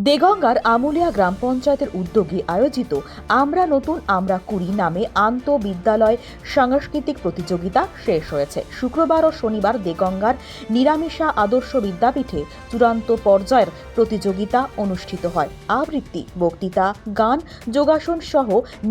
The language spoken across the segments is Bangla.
দেগঙ্গার আমুলিয়া গ্রাম পঞ্চায়েতের উদ্যোগে আয়োজিত আমরা নতুন আমরা কুড়ি নামে আন্তঃবিদ্যালয় সাংস্কৃতিক প্রতিযোগিতা শেষ হয়েছে। শুক্রবার ও শনিবার দেগঙ্গার নিরামিষা আদর্শ বিদ্যাপীঠে চূড়ান্ত পর্যায়ের প্রতিযোগিতা অনুষ্ঠিত হয়। আবৃত্তি, বক্তৃতা, গান, যোগাসন সহ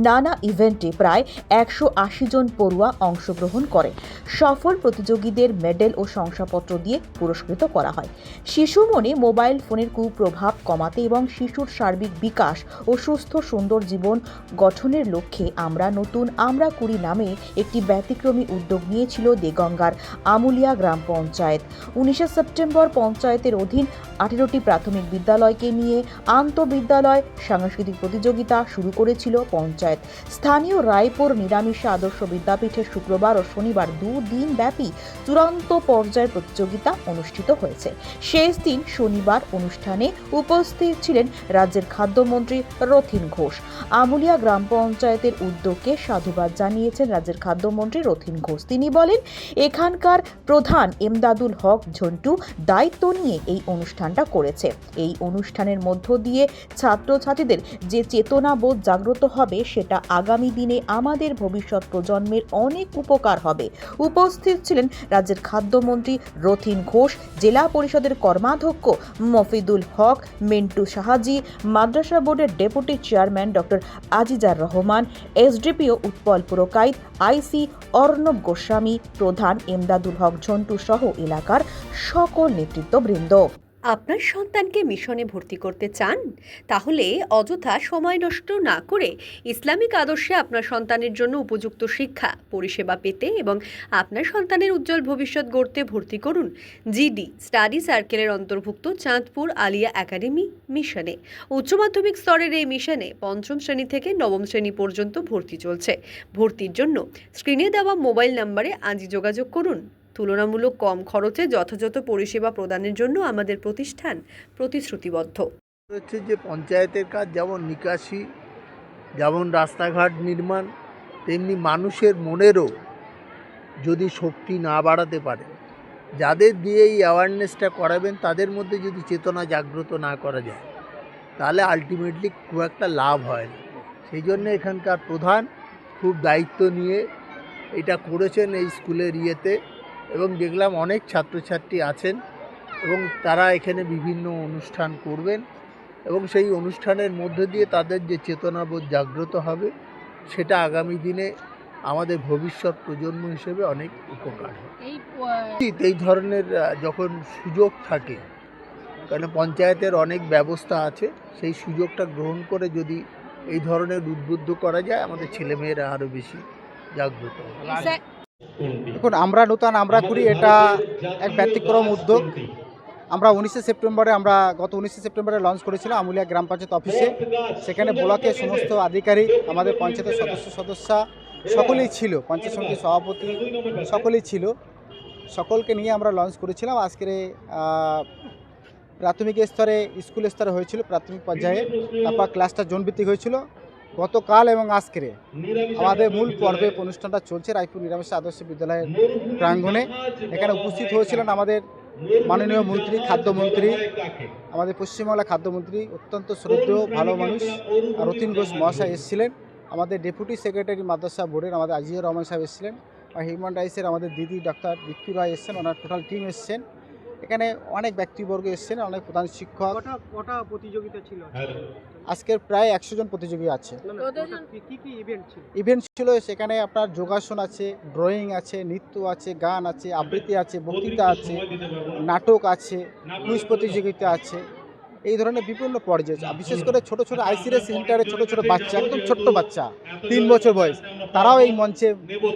নানা ইভেন্টে প্রায় 180 জন পড়ুয়া অংশগ্রহণ করে। সফল প্রতিযোগীদের মেডেল ও শংসাপত্র দিয়ে পুরস্কৃত করা হয়। শিশু মনে মোবাইল ফোনের কুপ্রভাব কমাতে এবং শিশুর সার্বিক বিকাশ ও সুস্থ সুন্দর জীবন গঠনের লক্ষ্যে আমরা নতুন আমরা কুড়ি নামে একটি ব্যতিক্রমী উদ্যোগ নিয়েছিল দেগঙ্গার আমুলিয়া গ্রাম পঞ্চায়েত। 19 সেপ্টেম্বর পঞ্চায়েতের অধীন 18টি প্রাথমিক বিদ্যালয়কে নিয়ে আন্তঃবিদ্যালয় সাংস্কৃতিক প্রতিযোগিতা শুরু করেছিল পঞ্চায়েত। স্থানীয় রায়পুর নিরামিষা আদর্শ বিদ্যাপীঠে শুক্রবার ও শনিবার 2 দিন ব্যাপী চূড়ান্ত পর্যায়ের প্রতিযোগিতা অনুষ্ঠিত হয়েছে। শেষ দিন শনিবার অনুষ্ঠানে উপস্থিত ছিলেন রাজ্যের খাদ্যমন্ত্রী রথীন ঘোষ। আমুলিয়া গ্রাম পঞ্চায়েতের উদ্যোগকে সাধুবাদ জানিয়েছেন রাজ্যের খাদ্যমন্ত্রী রথীন ঘোষ। তিনি বলেন, এখানকার প্রধান এমদাদুল হক ঝন্টু দায়িত্ব নিয়ে এই অনুষ্ঠানটা করেছে। এই অনুষ্ঠানের মধ্য দিয়ে ছাত্রছাত্রীদের যে চেতনাবোধ জাগ্রত হবে, সেটা আগামী দিনে আমাদের ভবিষ্যৎ প্রজন্মের অনেক উপকার হবে। উপস্থিত ছিলেন রাজ্যের খাদ্যমন্ত্রী রথীন ঘোষ, জেলা পরিষদের কর্মাধ্যক্ষ মফিদুল হক, মিন্টু সাহাজি, মাদ্রাসা বোর্ডের deputy chairman doctor Azizar Rahman, SDPO Utpal Purkait, IC Arnab Goswami, প্রধান এমদাদুল হক ঝন্টু সহ এলাকার সকল নেতৃত্ববৃন্দ। আপনার সন্তানকে মিশনে ভর্তি করতে চান? তাহলে অযথা সময় নষ্ট না করে ইসলামিক আদর্শে আপনার সন্তানের জন্য উপযুক্ত শিক্ষা পরিষেবা পেতে এবং আপনার সন্তানের উজ্জ্বল ভবিষ্যৎ গড়তে ভর্তি করুন জিডি স্টাডি সার্কেলের অন্তর্ভুক্ত চাঁদপুর আলিয়া একাডেমি মিশনে। উচ্চ মাধ্যমিক স্তরের এই মিশনে 5ম শ্রেণী থেকে 9ম শ্রেণী পর্যন্ত ভর্তি চলছে। ভর্তির জন্য স্ক্রিনে দেওয়া মোবাইল নম্বরে আজই যোগাযোগ করুন। তুলনামূলক কম খরচে যথাযথ পরিষেবা প্রদানের জন্য আমাদের প্রতিষ্ঠান প্রতিশ্রুতিবদ্ধ। হচ্ছে যে পঞ্চায়েতের কাজ যেমন নিকাশি, যেমন রাস্তাঘাট নির্মাণ, তেমনি মানুষের মনেরও যদি শক্তি না বাড়াতে পারে, যাদের দিয়ে এই অ্যাওয়ারনেসটা করাবেন তাদের মধ্যে যদি চেতনা জাগ্রত না করা যায়, তাহলে আলটিমেটলি খুব একটা লাভ হয় না। সেই জন্য এখানকার প্রধান খুব দায়িত্ব নিয়ে এটা করেছেন এই স্কুলের ইয়েতে, এবং দেখলাম অনেক ছাত্রছাত্রী আছেন এবং তারা এখানে বিভিন্ন অনুষ্ঠান করবেন এবং সেই অনুষ্ঠানের মধ্যে দিয়ে তাদের যে চেতনাবোধ জাগ্রত হবে, সেটা আগামী দিনে আমাদের ভবিষ্যৎ প্রজন্ম হিসেবে অনেক উপকার হবে। এই ধরনের যখন সুযোগ থাকে, কারণ পঞ্চায়েতের অনেক ব্যবস্থা আছে, সেই সুযোগটা গ্রহণ করে যদি এই ধরনের উদ্বুদ্ধ করা যায়, আমাদের ছেলেমেয়েরা আরও বেশি জাগ্রত হবে। দেখুন, আমরা নতুন আমরা করি, এটা এক ব্যতিক্রম উদ্যোগ। আমরা গত 19 সেপ্টেম্বরে লঞ্চ করেছিলাম আমুলিয়া গ্রাম পঞ্চায়েত অফিসে। সেখানে ব্লকের সমস্ত আধিকারিক, আমাদের পঞ্চায়েতের সদস্যা সকলেই ছিল, পঞ্চায়েত সমিতির সভাপতি সকলেই ছিল। সকলকে নিয়ে আমরা লঞ্চ করেছিলাম। আজকের প্রাথমিক স্তরে, স্কুল স্তরে হয়েছিল প্রাথমিক পর্যায়ে, তারপর ক্লাসটা জোনভিত্তিক হয়েছিল। গতকাল এবং আজকের আমাদের মূল পর্বে অনুষ্ঠানটা চলছে রায়পুর নিরামিষা আদর্শ বিদ্যালয়ের প্রাঙ্গণে। এখানে উপস্থিত হয়েছিলেন আমাদের মাননীয় মন্ত্রী, খাদ্যমন্ত্রী, আমাদের পশ্চিমবাংলা খাদ্যমন্ত্রী, অত্যন্ত শ্রদ্ধেয় ভালো মানুষ রথীন ঘোষ মহাশয় এসেছিলেন। আমাদের ডেপুটি সেক্রেটারি মাদ্রাসা বোর্ডের আমাদের আজিজুর রহমান সাহেব এসেছিলেন। আর হিউম্যান রাইটসের আমাদের দিদি ডক্টর দীপ্তি রায় এসেছেন, ওনার টোটাল টিম এসেছেন। এখানে অনেক ব্যক্তিবর্গ এসেছেন, অনেক প্রধান শিক্ষক। কটা প্রতিযোগিতা ছিল আজকের প্রায় 100 জন প্রতিযোগী আছে। কি ইভেন্ট ছিল? ইভেন্ট ছিল সেখানে আপনার যোগাসন আছে, ড্রয়িং আছে, নৃত্য আছে, গান আছে, আবৃত্তি আছে, বক্তৃতা আছে, নাটক আছে, কুইজ প্রতিযোগিতা আছে, এই ধরনের বিভিন্ন পর্যায়ে। বিশেষ করে ছোট ছোট আইসিডি সেন্টারে ছোট ছোট বাচ্চা, একদম ছোট্ট বাচ্চা 3 বছর বয়স, তারাও এই মঞ্চে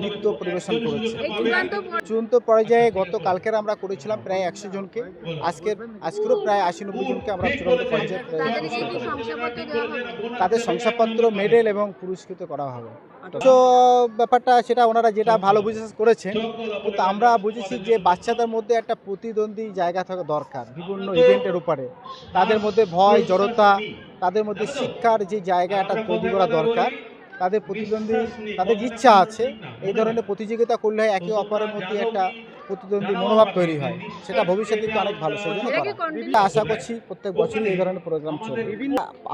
নৃত্য পরিবেশন করেছে। চূড়ান্ত পর্যায়ে গতকালকের আমরা করেছিলাম প্রায় 100 জনকে, আজকেরও প্রায় 80-90 জনকে আমরা চূড়ান্ত পর্যায়ে তাদের শংসাপত্র, মেডেল এবং পুরস্কৃত করা হবে। তো ব্যাপারটা সেটা ওনারা যেটা ভালো বুঝে করেছেন, কিন্তু আমরা বুঝেছি যে বাচ্চাদের মধ্যে একটা প্রতিদ্বন্দ্বী জায়গা থাকা দরকার বিভিন্ন ইভেন্টের উপরে। তাদের মধ্যে ভয়, জড়তা, তাদের মধ্যে শিক্ষার যে জায়গাটা তৈরি করা দরকার। তাদের প্রতিদ্বন্দ্বী, তাদের ইচ্ছা আছে, এই ধরনের প্রতিযোগিতা করলে একে অপরের মধ্যে একটা প্রতিদ্বন্দ্বী মনোভাব তৈরি হয়, সেটা ভবিষ্যতে কিন্তু অনেক ভালো, সেজন্য করা। আশা করছি প্রত্যেক বছরই এই ধরনের প্রোগ্রাম চলবে।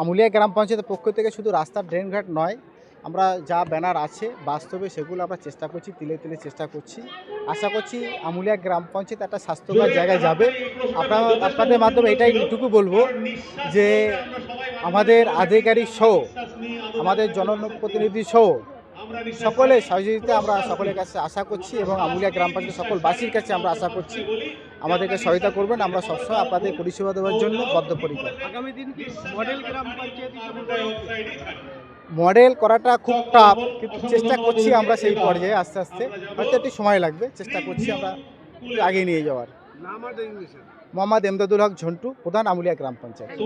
আমুলিয়া গ্রাম পঞ্চায়েতের পক্ষ থেকে শুধু রাস্তার ড্রেনঘাট নয়, আমরা যা ব্যানার আছে বাস্তবে সেগুলো আমরা চেষ্টা করছি, তিলে তিলে চেষ্টা করছি। আশা করছি আমুলিয়া গ্রাম পঞ্চায়েত একটা স্বাস্থ্যকর জায়গায় যাবে। আপনাদের মাধ্যমে এটাই এইটুকু বলবো যে আমাদের আধিকারিক সহ, আমাদের জনপ্রতিনিধি সহ সকলের সহযোগিতা আমরা সকলের কাছে আশা করছি এবং আমুলিয়া গ্রাম পঞ্চায়েতের সকল বাসীর কাছে আমরা আশা করছি আমাদেরকে সহায়তা করবেন। আমরা সবসময় আপনাদের পরিষেবা দেওয়ার জন্য বদ্ধপরিকর। আগামী দিন কি মডেল গ্রাম পঞ্চায়েত হিসেবে গড়ে উঠবে? মডেল করাটা খুব টাফ, কিন্তু চেষ্টা করছি আমরা সেই পর্যায়ে আস্তে আস্তে, হয়তো একটু সময় লাগবে, চেষ্টা করছি আমরা আগে নিয়ে যাওয়ার। নাম আর ডেজিগনেশন? মোহাম্মদ এমদাদুল হক ঝন্টু, প্রধান আমুলিয়া গ্রাম পঞ্চায়েত।